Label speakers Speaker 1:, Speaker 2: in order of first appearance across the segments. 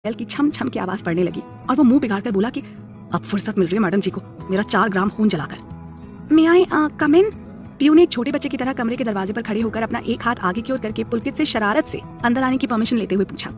Speaker 1: की छम छम की आवाज पड़ने लगी और वो मुंह बिगाड़ कर बोला कि अब फुर्सत मिल रही है मैडम जी को मेरा 4 ग्राम खून जलाकर। मे आई कम इन? पीयू ने एक छोटे बच्चे की तरह कमरे के दरवाजे पर खड़े होकर अपना एक हाथ आगे की ओर करके पुलकित से शरारत से अंदर आने की परमिशन लेते हुए पूछा।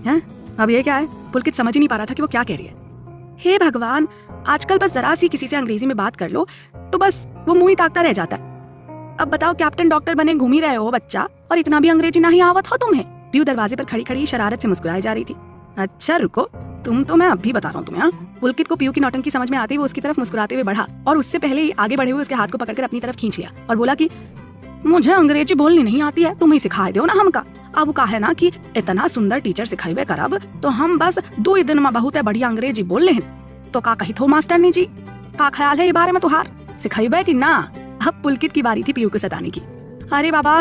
Speaker 1: हैं? अब ये क्या है? पुलकित समझ ही नहीं पा रहा था कि वो क्या कह रही है। हे भगवान, आजकल बस जरा सी किसी से अंग्रेजी में बात कर लो तो बस वो मुंह ही ताकता रह जाता है। अब बताओ, कैप्टन डॉक्टर बने घूम ही रहे हो बच्चा और इतना भी अंग्रेजी नहीं आवत हो तुम्हें? पीयू दरवाजे पर खड़ी खड़ी शरारत से मुस्कुराई जा रही थी। अच्छा रुको, तुम तो मैं अब भी बता रहा हूँ तुम्हें। पुलकित को पीयू की नौटंकी समझ में आते हुए उसकी तरफ मुस्कुराते हुए बढ़ा और उससे पहले ही आगे बढ़े हुए उसके हाथ को पकड़कर अपनी तरफ खींच लिया और बोला कि मुझे अंग्रेजी बोलनी नहीं आती है, तुम ही सिखाए दो ना हमका। अब का है ना कि इतना सुंदर टीचर सिखाइबे करब तो हम बस 2 ही दिन में बहुत बढ़िया अंग्रेजी बोल ले। तो का कही थो मास्टरनी जी, का ख्याल है ये बारे में तुहार? सिखाइबे कि ना? अब पुलकित की बारी थी पीयू को सताने की। अरे बाबा,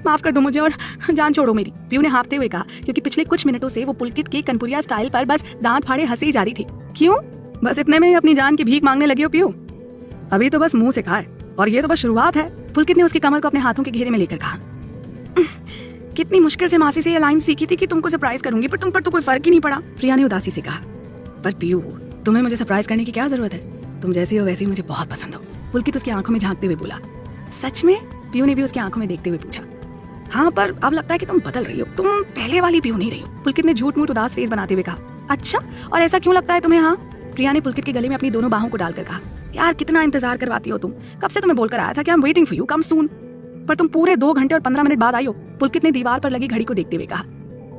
Speaker 1: माफ कर दो मुझे और जान छोड़ो मेरी, पीयू ने हाँफते हुए कहा, क्योंकि पिछले कुछ मिनटों से वो पुलकित के कनपुरिया स्टाइल पर बस दांत फाड़े हंसी जा रही थी। क्यों? बस इतने में ही अपनी जान की भीख मांगने लगी हो पीयू? अभी तो बस मुंह से खाए और ये तो बस शुरुआत है। पुलकित ने उसकी कमर को अपने हाथों के घेरे में लेकर कहा। कितनी मुश्किल से मासी से ये लाइन सीखी थी कि तुमको सरप्राइज करूंगी, पर तुम पर तो कोई फर्क ही नहीं पड़ा। प्रिया ने उदासी से कहा। पर पीयू, तुम्हें मुझे सरप्राइज करने की क्या जरूरत है? तुम जैसी हो वैसी मुझे बहुत पसंद हो। पुलकित उसकी आंखों में झांकते हुए बोला। सच में? पीयू ने भी उसकी आंखों में देखते हुए पूछा। हाँ, पर अब लगता है कि तुम बदल रही हो, तुम पहले वाली पीयू नहीं रही हो। पुलकित ने झूठ मूठ उदास फेस बनाते हुए कहा। अच्छा, और ऐसा क्यों लगता है तुम्हें? हाँ, प्रिया ने पुलकित के गले में अपनी दोनों बाहों को डालकर कहा। यार कितना इंतजार करवाती हो तुम, कब से तुम्हें बोलकर आया था कि I am waiting for you, come soon, पर तुम पूरे 2 घंटे और 15 मिनट बाद आई हो। पुलकित ने दीवार पर लगी घड़ी को देखते हुए कहा।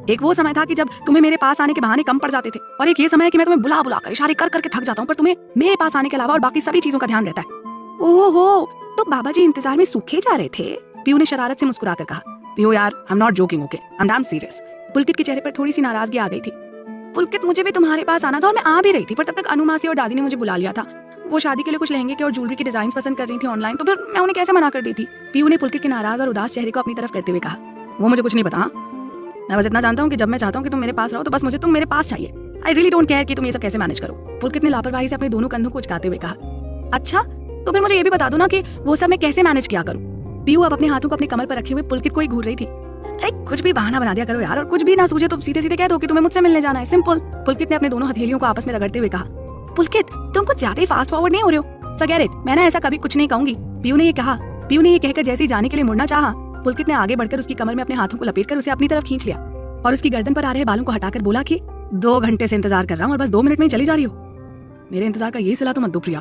Speaker 1: एक वो समय था कि जब तुम्हें मेरे पास आने के बहाने कम पड़ जाते थे, और एक ये समय है कि मैं तुम्हें बुला बुला कर इशारे कर करके थक जाता हूँ, पर तुम्हें मेरे पास आने के अलावा और बाकी सभी चीजों का ध्यान रहता है। ओहो, तो बाबा जी इंतजार में सूखे जा रहे थे? पीयू ने शरारत से मुस्कुराकर कहा। पीयू यार, I am not joking, okay, I am damn serious. Pulkit के चेहरे पर थोड़ी सी नाराजगी आ गई थी। पुलकित, मुझे भी तुम्हारे पास आना था और मैं आ भी रही थी, पर तब तक अनु मासी और दादी ने मुझे बुला लिया था। वो शादी के लिए कुछ लहंगे के और ज्वेलरी के डिजाइन पसंद कर रही थी ऑनलाइन, तो फिर मैं उन्हें कैसे मना कर दी थी? पीयू ने पुलकित के नाराज और उदास चेहरे को अपनी तरफ करते हुए कहा। वो मुझे कुछ नहीं पता, मैं बस इतना जानता हूँ कि जब मैं चाहता हूँ कि तुम मेरे पास रहो तो बस मुझे तुम मेरे पास चाहिए। आई रियली डोंट केयर कि तुम ये सब कैसे मैनेज करो। पुलकित ने लापरवाही से अपने दोनों कंधों को उचकाते हुए कहा। अच्छा, तो फिर मुझे ये भी बता दो ना कि वो सब मैं कैसे मैनेज किया करूँ? पीयू अब अपने हाथों को अपनी कमर पर रखे हुए पुलकित को ही घूर रही थी। अरे कुछ भी बहाना बना दिया करो यार, और कुछ भी ना सूझे तो सीधे सीधे कह दो कि तुम्हें मुझसे मिलने जाना है, सिंपल। पुलकित ने अपने दोनों हथेलियों को आपस में रगड़ते हुए कहा। पुलकित, तुम कुछ ज्यादा ही फास्ट फॉरवर्ड नहीं हो रहे हो? फॉरगेट इट, मैंने ऐसा कभी कुछ नहीं कहूंगी, पीयू ने ये कहा। पीयू ने ये कहकर जैसे ही जाने के लिए मुड़ना चाहा, पुलकित ने आगे बढ़कर उसकी कमर में अपने हाथों को लपेटकर उसे अपनी तरफ खींच लिया और उसकी गर्दन पर आ रहे बालों को हटाकर बोला कि 2 घंटे से इंतजार कर रहा हूँ और बस 2 मिनट में ही चली जा रही हो। मेरे इंतजार का यही सिला तो मत दो प्रिया।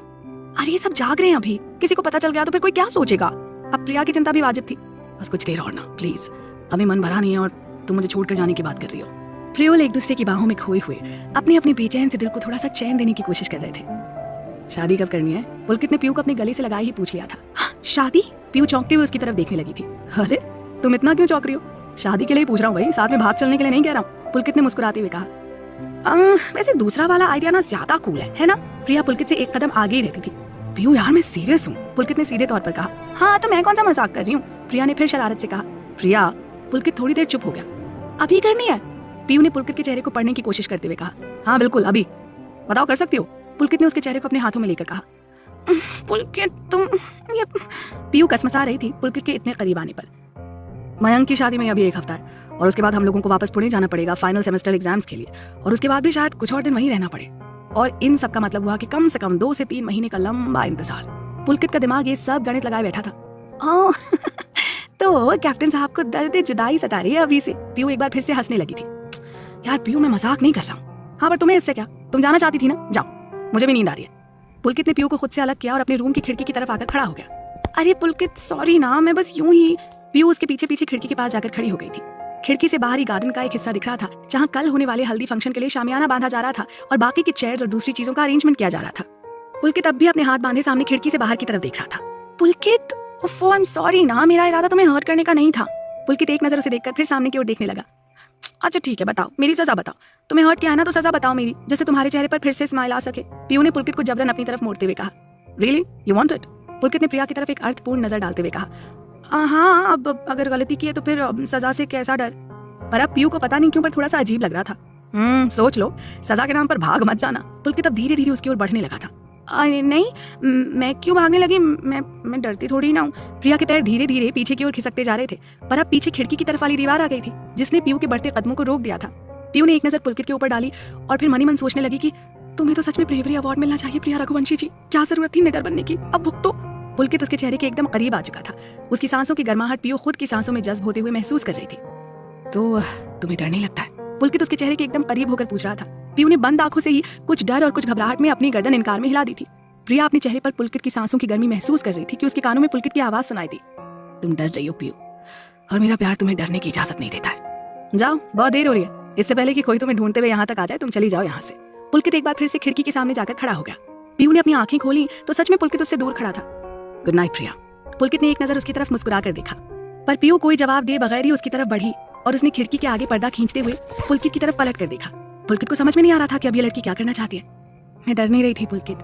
Speaker 1: अरे ये सब जाग रहे हैं अभी, किसी को पता चल गया तो फिर कोई क्या सोचेगा? अब प्रिया की चिंता भी वाजिब थी। बस कुछ देर और ना प्लीज, अभी मन भरा नहीं है और तुम मुझे छोड़कर जाने की बात कर रही हो। प्रियोल एक दूसरे की बाहों में खोए हुए अपने अपने बेचैन से दिल को थोड़ा सा चैन देने की कोशिश कर रहे थे। शादी कब करनी है? पुलकित ने पीयू को अपने गले से लगाए ही पूछ लिया था। हाँ, शादी? पीयू चौंकते हुए उसकी तरफ देखने लगी थी। अरे तुम इतना क्यों चौंक रही हो? शादी के लिए पूछ रहा हूँ भाई, साथ में भाग चलने के लिए नहीं कह रहा हूँ, पुलकित ने मुस्कुराते हुए कहा। वैसे दूसरा वाला आइडिया ना ज्यादा कूल है ना? प्रिया पुलकित से एक कदम आगे ही रहती थी। पीयू यार मैं सीरियस हूँ, पुलकित ने सीधे तौर पर कहा। हाँ तो मैं कौन सा मजाक कर रही हूँ, प्रिया ने फिर शरारत से कहा। प्रिया, पुलकित थोड़ी देर चुप हो गया। अभी करनी है? पीयू ने पुलकित के चेहरे को पढ़ने की कोशिश करते हुए कहा। हाँ बिल्कुल अभी, बताओ कर सकती हो? पुलकित ने उसके चेहरे को अपने हाथों में लेकर कहा। पुलकित तुम ये... पीयू कसमसा रही थी पुलकित के इतने करीब आने पर। मयंक की शादी में अभी 1 हफ्ता है और उसके बाद हम लोगों को वापस पुणे जाना पड़ेगा फाइनल सेमेस्टर एग्जाम्स के लिए, और उसके बाद भी शायद कुछ और दिन वहीं रहना पड़े, और इन सब का मतलब हुआ कि कम से कम 2 से 3 महीने का लंबा इंतजार। पुलकित का दिमाग ये सब गणित लगाए बैठा था। तो कैप्टन साहब को दर्द जुदाई सता रही है अभी से। पीयू एक बार फिर से हंसने लगी थी। यार पीयू मैं मजाक नहीं कर रहा हूँ। हाँ पर तुम्हें इससे क्या, तुम जाना चाहती थी ना, जाओ, मुझे भी नींद आ रही है। पुलकित ने पीयू को खुद से अलग किया और अपने रूम की खिड़की की तरफ आकर खड़ा हो गया। अरे पुलकित सॉरी ना, मैं बस यूं ही। पीयू उसके पीछे पीछे खिड़की के पास जाकर खड़ी हो गई थी। खिड़की से बाहरी गार्डन का एक हिस्सा दिख रहा था जहाँ कल होने वाले हल्दी फंक्शन के लिए शामियाना बांधा जा रहा था और बाकी की चेयर्स और दूसरी चीजों का अरेंजमेंट किया जा रहा था। पुलकित अब भी अपने हाथ बांधे सामने खिड़की से बाहर की तरफ देख रहा था। पुलकित ओफो, आई एम सॉरी ना, मेरा इरादा तुम्हें हर्ट करने का नहीं था। पुलकित एक नजर उसे देखकर फिर सामने की ओर देखने लगा। अच्छा ठीक है, बताओ मेरी सजा बताओ, तुम्हें हर्ट किया है ना तो सजा बताओ मेरी, जिससे तुम्हारे चेहरे पर फिर से स्माइल आ सके। पीयू ने पुलकित को जबरन अपनी तरफ मोड़ते हुए कहा। Really you want it? Pulkit ने प्रिया की तरफ एक अर्थपूर्ण नजर डालते हुए कहा। हाँ, अब अगर गलती की है तो फिर सजा से कैसा डर? पर अब पीयू को पता नहीं क्यों पर थोड़ा सा अजीब लग रहा था। सोच लो, सजा के नाम पर भाग मत जाना। पुलकित अब धीरे धीरे उसकी ओर बढ़ने लगा था। नहीं, मैं क्यों भागने लगी? मैं डरती थोड़ी ना हूँ। प्रिया के पैर धीरे धीरे पीछे की ओर खिसकते जा रहे थे, पर अब पीछे खिड़की की तरफ वाली दीवार आ गई थी जिसने पीयू के बढ़ते कदमों को रोक दिया था। पीयू ने एक नजर पुलकित के ऊपर डाली और फिर मनी मन सोचने लगी कि तुम्हें तो सच में ब्रेवरी अवार्ड मिलना चाहिए प्रिया रघुवंशी जी, क्या जरूरत थी निडर बनने की, अब भुगतो। पुलकित उसके चेहरे के एकदम करीब आ चुका था। उसकी सांसों की गर्माहट पीयू खुद की सांसों में जज्ब होते हुए महसूस कर रही थी। तो तुम्हें डर नहीं लगता है? पुलकित उसके चेहरे के एकदम करीब होकर पूछ रहा था। पीयू ने बंद आंखों से ही कुछ डर और कुछ घबराहट में अपनी गर्दन इनकार में हिला दी थी। प्रिया अपने चेहरे पर पुलकित की सांसों की गर्मी महसूस कर रही थी कि उसके कानों में पुलकित की आवाज सुनाई दी। तुम डर रही हो पीयू, और मेरा प्यार तुम्हें डरने की इजाजत नहीं देता है। जाओ, बहुत देर हो रही है, इससे पहले कि कोई तुम्हें ढूंढते हुए यहाँ तक आ जाए तुम चली जाओ यहाँ से। पुलकित एक बार फिर से खिड़की के सामने जाकर खड़ा हो गया। पीयू ने अपनी आंखें खोली तो सच में पुलकित उससे दूर खड़ा था। गुड नाइट प्रिया। पुलकित ने एक नजर उसकी तरफ मुस्कुरा कर देखा, पर पीयू कोई जवाब दिए बगैर ही उसकी तरफ बढ़ी और उसने खिड़की के आगे पर्दा खींचते हुए पुलकित की तरफ पलट कर देखा। पुलकित को समझ में नहीं आ रहा था कि अब ये लड़की क्या करना चाहती है। मैं डर नहीं रही थी पुलकित,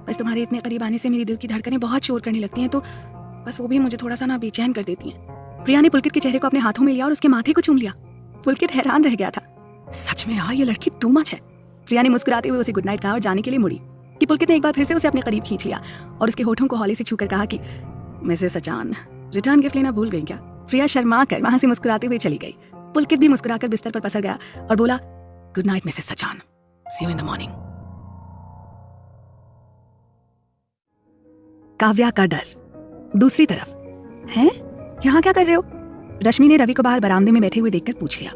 Speaker 1: बस तुम्हारे इतने करीब आने से मेरी दिल की धड़कनें बहुत शोर करने लगती हैं, तो बस वो भी मुझे थोड़ा सा ना बेचैन कर देती हैं। प्रिया ने पुलकित के चेहरे को अपने हाथों में लिया और उसके माथे को चूम लिया। पुलकित हैरान रह गया था। सच में यार, ये लड़की टू मच है। प्रिया ने मुस्कुराते हुए उसे गुड नाइट कहा और जाने के लिए मुड़ी कि पुलकित ने एक बार फिर से उसे अपने करीब खींच लिया और उसके होठों को हौले से छूकर कहा कि मिसेस सचान, रिटर्न गिफ्ट लेना भूल गई क्या? प्रिया शर्मा कर वहां से मुस्कुराते हुए चली गई। पुलकित भी मुस्कुराकर बिस्तर पर पसर गया और बोला, good night Mrs Sachan, see you in the morning. Kavya का डर। दूसरी तरफ। हैं? यहाँ क्या कर रहे हो? रश्मि ने रवि को बाहर बरामदे में बैठे हुए देखकर पूछ लिया।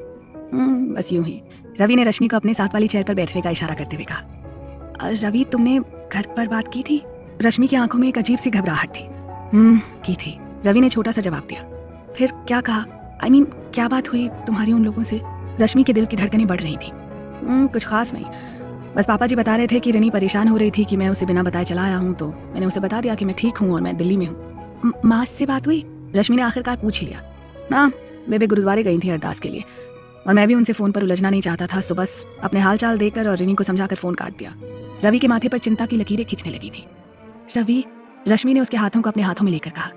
Speaker 1: बस यूं ही। रवि ने रश्मि को अपने साथ वाली चेयर पर बैठने का इशारा करते हुए कहा। रवि, तुमने घर पर बात की थी? रश्मि की आंखों में एक अजीब सी घबराहट थी। की थी, रवि ने छोटा सा जवाब दिया। फिर क्या कहा? I mean, क्या बात हुई तुम्हारी उन लोगों से? रश्मि के दिल की धड़कनें बढ़ रही थी। कुछ खास नहीं, बस पापा जी बता रहे थे कि रिनी परेशान हो रही थी कि मैं उसे बिना बताए चला आया हूँ, तो मैंने उसे बता दिया कि मैं ठीक हूँ और मैं दिल्ली में हूँ। माँ से बात हुई? रश्मि ने आखिरकार पूछ ही लिया। ना, बेबे गुरुद्वारे गई थी अरदास के लिए और मैं भी उनसे फोन पर उलझना नहीं चाहता था, सो बस अपने हाल चाल देकर और रिनी को समझाकर फोन काट दिया। रवि के माथे पर चिंता की लकीरें खींचने लगी थी। रवि, रश्मि ने उसके हाथों को अपने हाथों में लेकर कहा,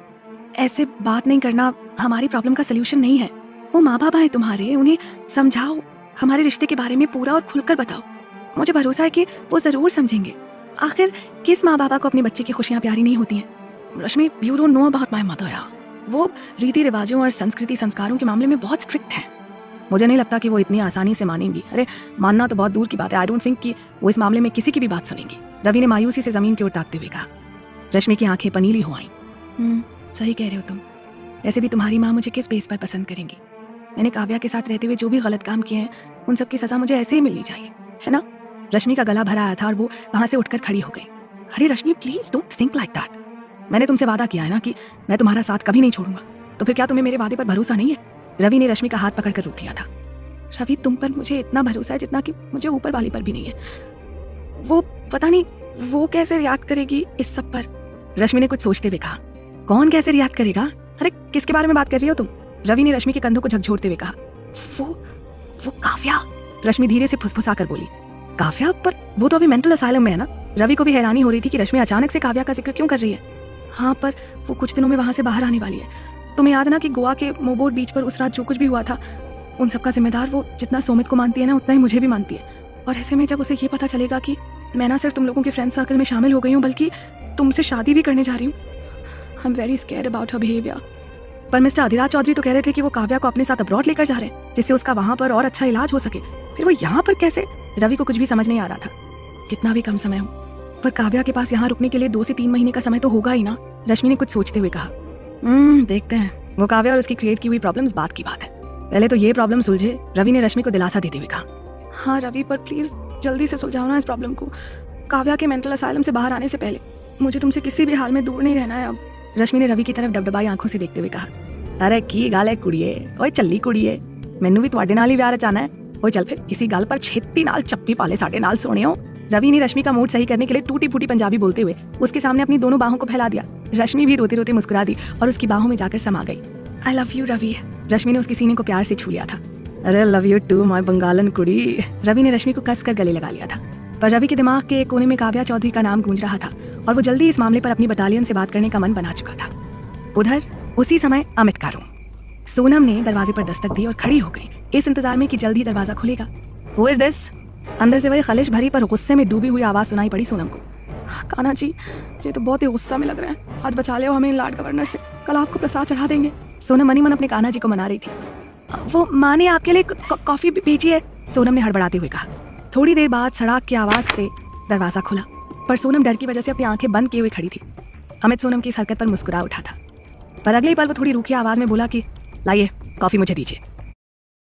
Speaker 1: ऐसे बात नहीं करना हमारी प्रॉब्लम का सलूशन नहीं है। वो माँ बाप हैं तुम्हारे, उन्हें समझाओ, हमारे रिश्ते के बारे में पूरा और खुलकर बताओ। मुझे भरोसा है कि वो जरूर समझेंगे। आखिर किस माँ बाप को अपने बच्चे की खुशियाँ प्यारी नहीं होती हैं? Rashmi, you don't know about my mother यार। वो रीति रिवाजों और संस्कृति संस्कारों के मामले में बहुत स्ट्रिक्ट हैं। मुझे नहीं लगता कि वो इतनी आसानी से मानेंगी। अरे मानना तो बहुत दूर की बात है, आई डोंट थिंक कि वो इस मामले में किसी की भी बात सुनेंगी। रवि ने मायूसी से जमीन की ओर ताकते हुए कहा। रश्मि की आंखें पनीली हो आईं। सही कह रहे हो तुम। ऐसे भी तुम्हारी माँ मुझे किस बेस पर पसंद करेंगी? मैंने काव्या के साथ रहते हुए जो भी गलत काम किए हैं उन सब की सजा मुझे ऐसे ही मिलनी चाहिए, है ना? रश्मि का गला भरा आया था और वो वहां से उठकर खड़ी हो गई। अरे Rashmi, please don't think like that. मैंने तुमसे वादा किया है ना कि मैं तुम्हारा साथ कभी नहीं छोड़ूंगा, तो फिर क्या तुम्हें मेरे वादे पर भरोसा नहीं है? रवि ने रश्मि का हाथ पकड़कर रोक लिया था। रवि, तुम पर मुझे इतना भरोसा है जितना कि मुझे ऊपर वाली पर भी नहीं है। वो पता नहीं वो कैसे रिएक्ट करेगी इस सब पर। रश्मि ने कुछ सोचते हुए कहा। कौन कैसे रिएक्ट करेगा? अरे किसके बारे में बात कर रही हो तुम? रवि ने रश्मि के कंधों को झकझोरते हुए कहा। वो काव्या। रश्मि धीरे से फुसफुसाकर बोली। काव्या? पर वो तो अभी मेंटल असाइलम में है ना। रवि को भी हैरानी हो रही थी कि रश्मि अचानक से काव्या का जिक्र क्यों कर रही है। हाँ, पर वो कुछ दिनों में वहां से बाहर आने वाली है। तुम्हें याद है ना कि गोवा के मोबोट बीच पर उस रात जो कुछ भी हुआ था, उन सबका जिम्मेदार वो जितना सोमित को मानती है ना, उतना ही मुझे भी मानती है। और ऐसे में जब उसे ये पता चलेगा कि मैं ना सिर्फ तुम लोगों के फ्रेंड सर्कल में शामिल हो गई हूँ, बल्कि तुमसे शादी भी करने जा रही हूँ, I am very scared about her behaviour. पर मिस्टर अधिराज चौधरी तो कह रहे थे कि वो काव्या को अपने साथ अब्रॉड लेकर जा रहे हैं, जिससे उसका वहां पर और अच्छा इलाज हो सके। फिर वो यहाँ पर कैसे? रवि को कुछ भी समझ नहीं आ रहा था। कितना भी कम समय हो, पर काव्या के पास यहाँ रुकने के लिए 2 से 3 महीने का समय तो होगा ही ना। रश्मि ने कुछ सोचते हुए कहा। देखते हैं। वो काव्या और उसकी क्रिएट की हुई प्रॉब्लम्स बात की बात है, पहले तो ये प्रॉब्लम सुलझे। रवि ने रश्मि को दिलासा देते हुए कहा। हाँ रवि, पर प्लीज जल्दी से सुलझाओ ना इस प्रॉब्लम को। काव्या के मेंटल असाइलम से बाहर आने से पहले मुझे तुमसे किसी भी हाल में दूर नहीं रहना है अब। रश्मि ने रवि की तरफ डबडबाई आंखों से देखते हुए कहा। अरे की गाल है कुड़िए, ओए चली कुड़िए, मैनू भी तुहाडे नाल ही विआह रचाना है। ओए चल फिर इसी गल पर छेती नाल चप्पी पाले साडे नाल सोनियो। रवि ने रश्मि का मूड सही करने के लिए टूटी फूटी पंजाबी बोलते हुए उसके सामने अपनी दोनों बाहों को फैला दिया। रश्मि भी रोते रोते मुस्कुरा दी और उसकी बाहों में जाकर समा गई। I love you Ravi. Rashmi ने उसके सीने को प्यार से छू लिया था। अरे लव यू टू माय बंगालन कुड़ी। रवि ने रश्मि को कसकर गले लगा लिया था, पर रवि के दिमाग के एक कोने में काव्या चौधरी का नाम गूंज रहा था और वो जल्दी इस मामले पर अपनी बटालियन से बात करने का मन बना चुका था। उधर उसी समय अमित का रूम। सोनम ने दरवाजे पर दस्तक दी और खड़ी हो गई, इस इंतजार में कि जल्द ही दरवाजा खुलेगा। Who is this? अंदर से वही खलिश भरी पर गुस्से में डूबी हुई आवाज सुनाई पड़ी सोनम को। कान्हा जी, ये तो बहुत ही गुस्सा में लग रहा है, आज बचा ले हमें लॉर्ड गवर्नर से, कल आपको प्रसाद चढ़ा देंगे। सोनम मनी मन अपने कान्हा जी को मना रही थी। वो माँ ने आपके लिए कॉफी भेजी है, सोनम ने हड़बड़ाते हुए कहा। थोड़ी देर बाद सड़ाक की आवाज़ से दरवाज़ा खुला, पर सोनम डर की वजह से अपनी आंखें बंद किए हुए खड़ी थी। अमित सोनम की इस हरकत पर मुस्कुरा उठा था, पर अगले ही पल वो थोड़ी रूखी आवाज़ में बोला कि लाइए कॉफ़ी मुझे दीजिए।